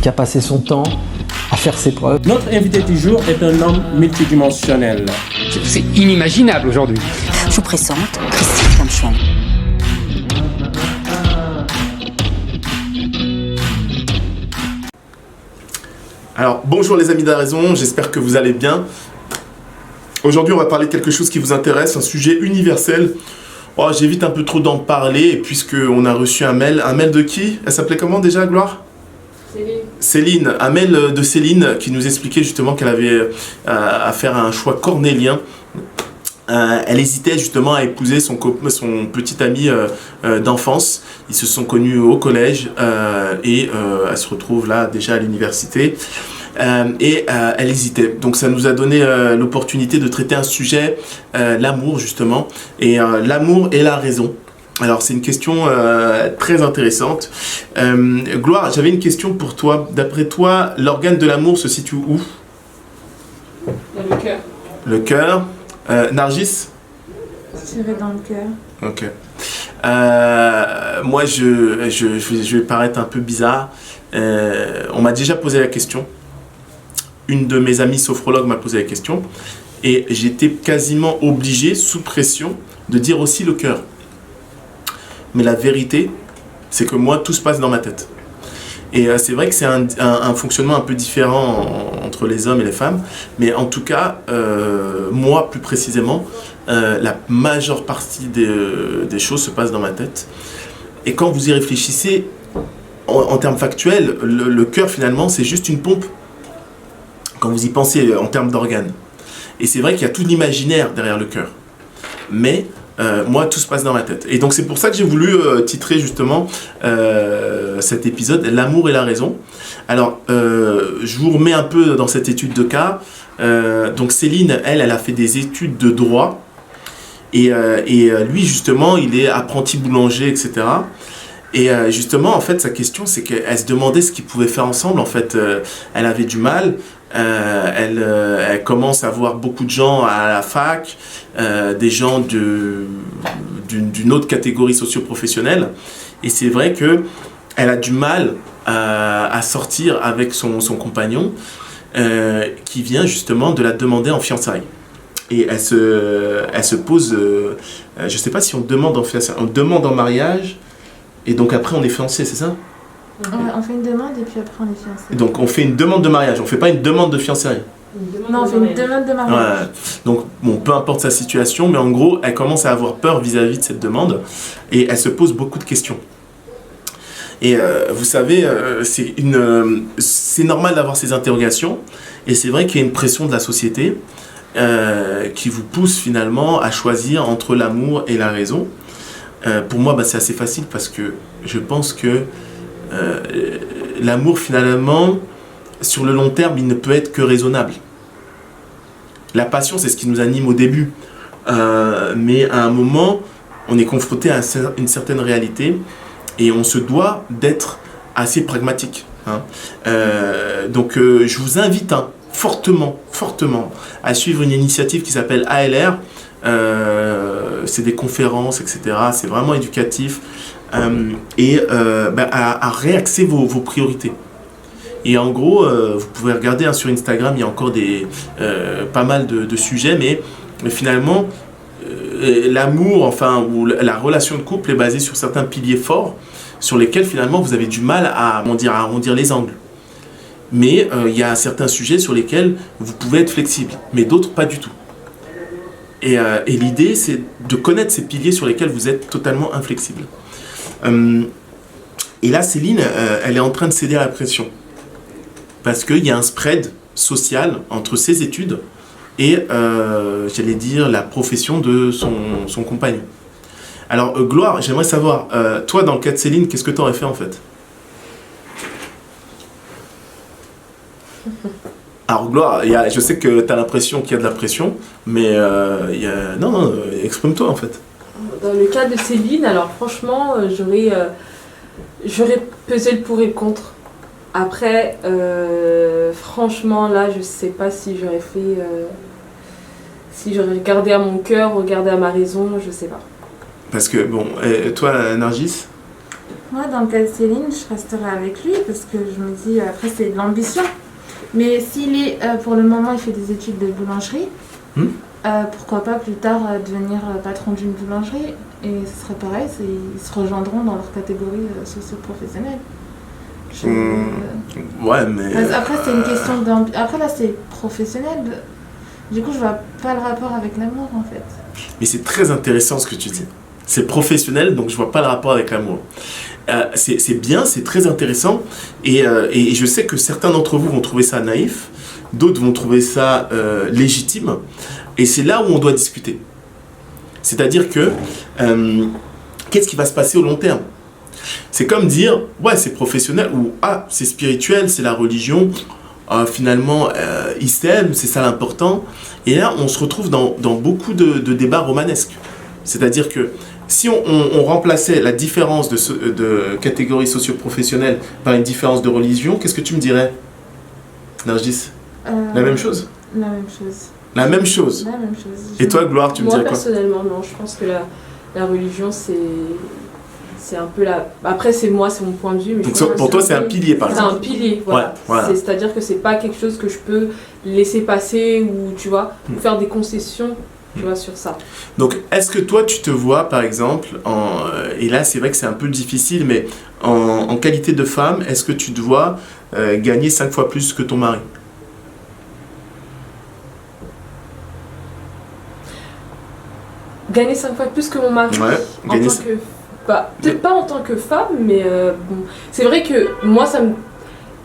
Qui a passé son temps à faire ses preuves. Notre invité du jour est un homme multidimensionnel. C'est inimaginable aujourd'hui. Je vous présente Christine Kamchouan. Alors, bonjour les amis de la raison, j'espère que vous allez bien. Aujourd'hui, on va parler de quelque chose qui vous intéresse, un sujet universel. Oh, j'évite un peu trop d'en parler, puisqu'on a reçu un mail. Un mail de qui? Elle s'appelait comment déjà, Gloire? Céline, un mail de Céline qui nous expliquait justement qu'elle avait à faire un choix cornélien. Elle hésitait justement à épouser son petit ami d'enfance. Ils se sont connus au collège et elle se retrouve là déjà à l'université. Elle hésitait. Donc ça nous a donné l'opportunité de traiter un sujet, l'amour justement, et l'amour et la raison. Alors c'est une question très intéressante. Gloire, j'avais une question pour toi. D'après toi, l'organe de l'amour se situe où? Dans le cœur. Le cœur. Nargis? Je dirais dans le cœur. Ok. Moi, je vais paraître un peu bizarre. On m'a déjà posé la question. Une de mes amies sophrologues m'a posé la question. Et j'étais quasiment obligé, sous pression, de dire aussi le cœur. Mais la vérité, c'est que moi, tout se passe dans ma tête. Et c'est vrai que c'est un fonctionnement un peu différent entre les hommes et les femmes. Mais en tout cas, moi, plus précisément, la majeure partie des choses se passe dans ma tête. Et quand vous y réfléchissez, en termes factuels, le cœur, finalement, c'est juste une pompe. Quand vous y pensez en termes d'organes. Et c'est vrai qu'il y a tout l'imaginaire derrière le cœur. Mais moi, tout se passe dans ma tête. Et donc, c'est pour ça que j'ai voulu titrer justement cet épisode, L'amour et la raison. Alors, je vous remets un peu dans cette étude de cas. Donc, Céline, elle a fait des études de droit. Et lui, justement, il est apprenti boulanger, etc. Et justement, en fait, sa question, c'est qu'elle se demandait ce qu'ils pouvaient faire ensemble. En fait, elle avait du mal. Elle commence à voir beaucoup de gens à la fac, des gens d'une autre catégorie socio-professionnelle. Et c'est vrai qu'elle a du mal à sortir avec son compagnon qui vient justement de la demander en fiançailles. Et elle se pose, je ne sais pas si on demande en fiançailles, on demande en mariage et donc après on est fiancé, c'est ça? On fait une demande et puis après on est fiancés. Donc on fait une demande de mariage, on ne fait pas une demande de fiançailles. Non, on fait une demande de mariage. Ouais. Donc bon, peu importe sa situation, mais en gros, elle commence à avoir peur vis-à-vis de cette demande et elle se pose beaucoup de questions. Et vous savez, c'est normal d'avoir ces interrogations et c'est vrai qu'il y a une pression de la société qui vous pousse finalement à choisir entre l'amour et la raison. Pour moi, c'est assez facile parce que je pense que l'amour, finalement, sur le long terme, il ne peut être que raisonnable. La passion, c'est ce qui nous anime au début. Mais à un moment, on est confronté à une certaine réalité et on se doit d'être assez pragmatique. Donc, je vous invite fortement à suivre une initiative qui s'appelle ALR. C'est des conférences, etc. C'est vraiment éducatif. À réaxer vos priorités. Et en gros, vous pouvez regarder sur Instagram, il y a encore pas mal de sujets, mais finalement, l'amour, ou la relation de couple est basée sur certains piliers forts, sur lesquels finalement vous avez du mal à arrondir les angles. Mais il y a certains sujets sur lesquels vous pouvez être flexible, mais d'autres pas du tout. Et l'idée, c'est de connaître ces piliers sur lesquels vous êtes totalement inflexible. Et là, Céline, elle est en train de céder à la pression. Parce qu'il y a un spread social entre ses études et, j'allais dire, la profession de son compagnon. Alors, Gloire, j'aimerais savoir, toi, dans le cas de Céline, qu'est-ce que tu aurais fait en fait? Alors, Gloire, je sais que tu as l'impression qu'il y a de la pression, mais non, exprime-toi en fait. Dans le cas de Céline, alors franchement, j'aurais pesé le pour et le contre. Après, franchement, là, je sais pas si j'aurais fait... si j'aurais regardé à mon cœur, regardé à ma raison, je sais pas. Parce que, bon, et toi, Nargis? Moi, dans le cas de Céline, je resterai avec lui parce que je me dis, après, c'est de l'ambition. Mais s'il est, pour le moment, il fait des études de boulangerie, pourquoi pas plus tard devenir patron d'une boulangerie. Et ce serait pareil, ils se rejoindront dans leur catégorie socio-professionnelle. Ouais, mais... Après, c'est une question d'ambition. Après, là, c'est professionnel. Du coup, je vois pas le rapport avec l'amour, en fait. Mais c'est très intéressant ce que tu dis. C'est professionnel, donc je vois pas le rapport avec l'amour. C'est bien, c'est très intéressant. Et je sais que certains d'entre vous vont trouver ça naïf, d'autres vont trouver ça légitime. Et c'est là où on doit discuter. C'est-à-dire que, qu'est-ce qui va se passer au long terme? C'est comme dire, ouais, c'est professionnel, ou c'est spirituel, c'est la religion. Finalement, ils s'aiment, c'est ça l'important. Et là, on se retrouve dans beaucoup de débats romanesques. C'est-à-dire que si on remplaçait la différence de catégorie socio-professionnelle par une différence de religion, qu'est-ce que tu me dirais, Nargis? La même chose? La même chose. La même chose. La même chose. Et toi, Gloire, tu me dirais Moi, quoi? personnellement, non. Je pense que la religion, c'est un peu la... Après, c'est mon point de vue. Mais Donc pour toi, c'est un pilier, par C'est exemple. un pilier, voilà. Ouais, voilà. C'est-à-dire que c'est pas quelque chose que je peux laisser passer ou, tu vois, ou faire des concessions, tu vois, sur ça. Donc, est-ce que toi, tu te vois, par exemple, et là, c'est vrai que c'est un peu difficile, mais en qualité de femme, est-ce que tu te vois gagner 5 fois plus que ton mari? Gagner 5 fois plus que mon mari. Ouais, en gagner tant que... peut-être pas en tant que femme, mais bon. C'est vrai que moi,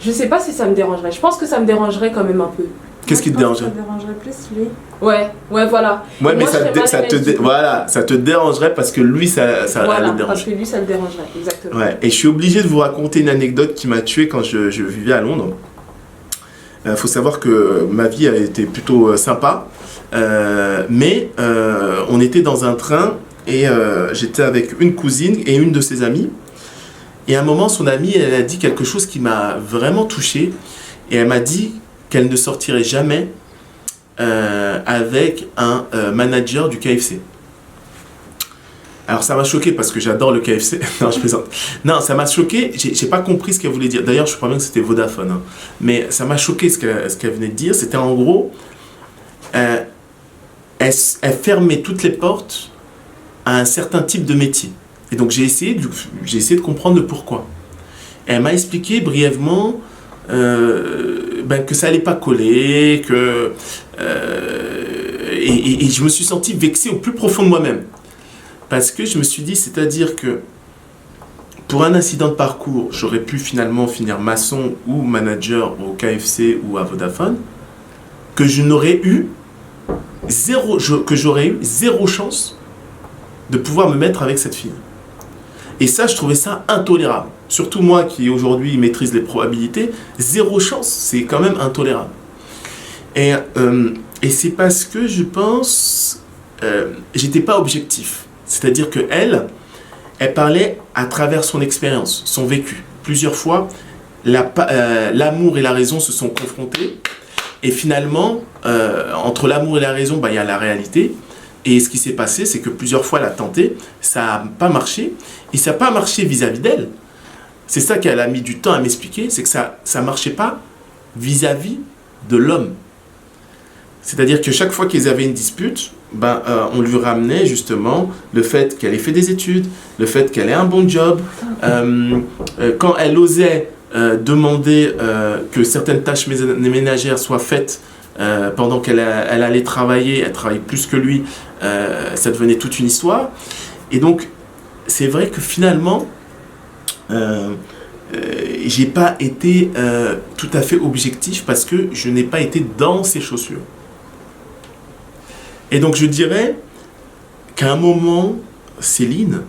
je sais pas si ça me dérangerait. Je pense que ça me dérangerait quand même un peu. Qu'est-ce qui te dérangerait? Ça dérangerait plus, lui. Ouais, voilà. Ouais, mais Moi, je serais mal à l'aise. voilà, ça te dérangerait parce que lui, ça Voilà, allait parce déranger. que lui, ça le dérangerait, exactement. Ouais, et je suis obligé de vous raconter une anecdote qui m'a tué quand je vivais à Londres. Faut savoir que ma vie a été plutôt sympa, mais on était dans un train et j'étais avec une cousine et une de ses amies. Et à un moment, son amie, elle a dit quelque chose qui m'a vraiment touché. Et elle m'a dit qu'elle ne sortirait jamais avec un manager du KFC. Alors ça m'a choqué parce que j'adore le KFC. Non, je plaisante. Non, ça m'a choqué. J'ai pas compris ce qu'elle voulait dire. D'ailleurs, je crois bien que c'était Vodafone. Hein. Mais ça m'a choqué ce qu'elle venait de dire. C'était en gros, elle fermait toutes les portes à un certain type de métier. Et donc j'ai essayé de comprendre le pourquoi. Et elle m'a expliqué brièvement que ça allait pas coller, et je me suis senti vexé au plus profond de moi-même. Parce que je me suis dit, c'est-à-dire que pour un incident de parcours, j'aurais pu finalement finir maçon ou manager au KFC ou à Vodafone, que j'aurais eu zéro chance de pouvoir me mettre avec cette fille. Et ça, je trouvais ça intolérable. Surtout moi qui aujourd'hui maîtrise les probabilités, zéro chance, c'est quand même intolérable. Et c'est parce que je pense, j'étais pas objectif. C'est-à-dire qu'elle parlait à travers son expérience, son vécu. Plusieurs fois, l'amour et la raison se sont confrontés. Et finalement, entre l'amour et la raison, il y a la réalité. Et ce qui s'est passé, c'est que plusieurs fois, elle a tenté, ça n'a pas marché. Et ça n'a pas marché vis-à-vis d'elle. C'est ça qu'elle a mis du temps à m'expliquer, c'est que ça ne marchait pas vis-à-vis de l'homme. C'est-à-dire que chaque fois qu'ils avaient une dispute, on lui ramenait justement le fait qu'elle ait fait des études, le fait qu'elle ait un bon job. Quand elle osait demander que certaines tâches ménagères soient faites pendant qu'elle allait travailler, elle travaillait plus que lui, ça devenait toute une histoire. Et donc, c'est vrai que finalement, j'ai pas été tout à fait objectif parce que je n'ai pas été dans ses chaussures. Et donc je dirais qu'à un moment, Céline,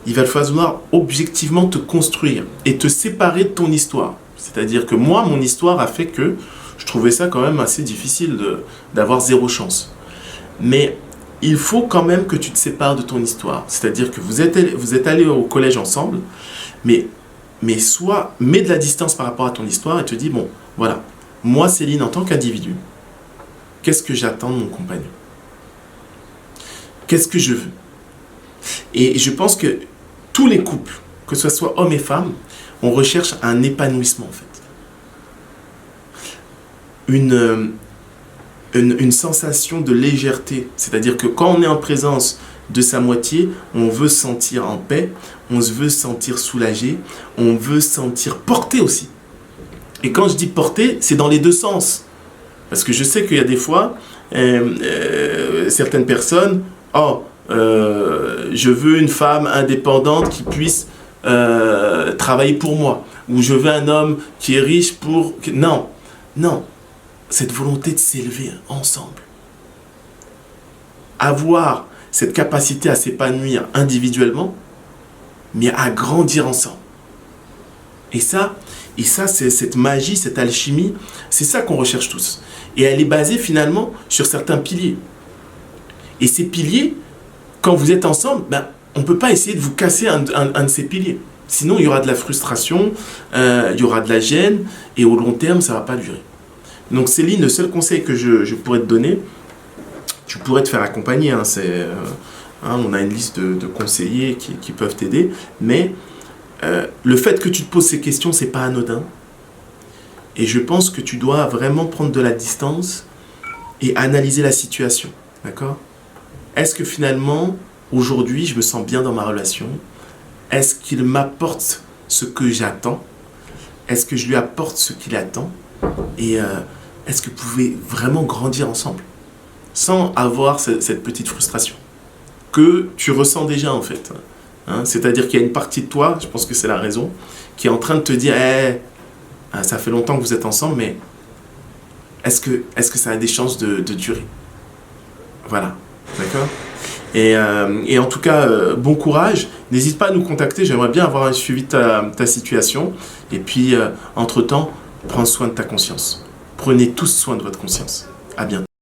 il va falloir objectivement te construire et te séparer de ton histoire. C'est-à-dire que moi, mon histoire a fait que je trouvais ça quand même assez difficile d'avoir zéro chance. Mais il faut quand même que tu te sépares de ton histoire. C'est-à-dire que vous êtes allés au collège ensemble, mais mets de la distance par rapport à ton histoire et te dis, bon, voilà, moi Céline en tant qu'individu, qu'est-ce que j'attends de mon compagnon? Qu'est-ce que je veux? Et je pense que tous les couples que ce soit homme et femme, on recherche un épanouissement en fait. Une sensation de légèreté. C'est-à-dire que quand on est en présence de sa moitié, on veut se sentir en paix, on se veut sentir soulagé, on veut se sentir porté aussi. Et quand je dis porté, c'est dans les deux sens. Parce que je sais qu'il y a des fois, certaines personnes, je veux une femme indépendante qui puisse travailler pour moi. Ou je veux un homme qui est riche pour... Non, non. Cette volonté de s'élever ensemble. Avoir cette capacité à s'épanouir individuellement, mais à grandir ensemble. Et ça c'est cette magie, cette alchimie, c'est ça qu'on recherche tous. Et elle est basée finalement sur certains piliers. Et ces piliers, quand vous êtes ensemble, on ne peut pas essayer de vous casser un de ces piliers. Sinon, il y aura de la frustration, il y aura de la gêne, et au long terme, ça ne va pas durer. Donc Céline, le seul conseil que je pourrais te donner, tu pourrais te faire accompagner, on a une liste de conseillers qui peuvent t'aider, mais le fait que tu te poses ces questions, c'est pas anodin. Et je pense que tu dois vraiment prendre de la distance et analyser la situation. D'accord ? Est-ce que finalement, aujourd'hui, je me sens bien dans ma relation ? Est-ce qu'il m'apporte ce que j'attends ? Est-ce que je lui apporte ce qu'il attend ? Et est-ce que vous pouvez vraiment grandir ensemble sans avoir cette petite frustration que tu ressens déjà en fait. C'est-à-dire qu'il y a une partie de toi, je pense que c'est la raison, qui est en train de te dire ça fait longtemps que vous êtes ensemble, mais est-ce que ça a des chances de durer ? Voilà, d'accord ? Et en tout cas, bon courage. N'hésite pas à nous contacter, j'aimerais bien avoir un suivi de ta situation. Et puis, entre-temps, prends soin de ta conscience. Prenez tous soin de votre conscience. À bientôt.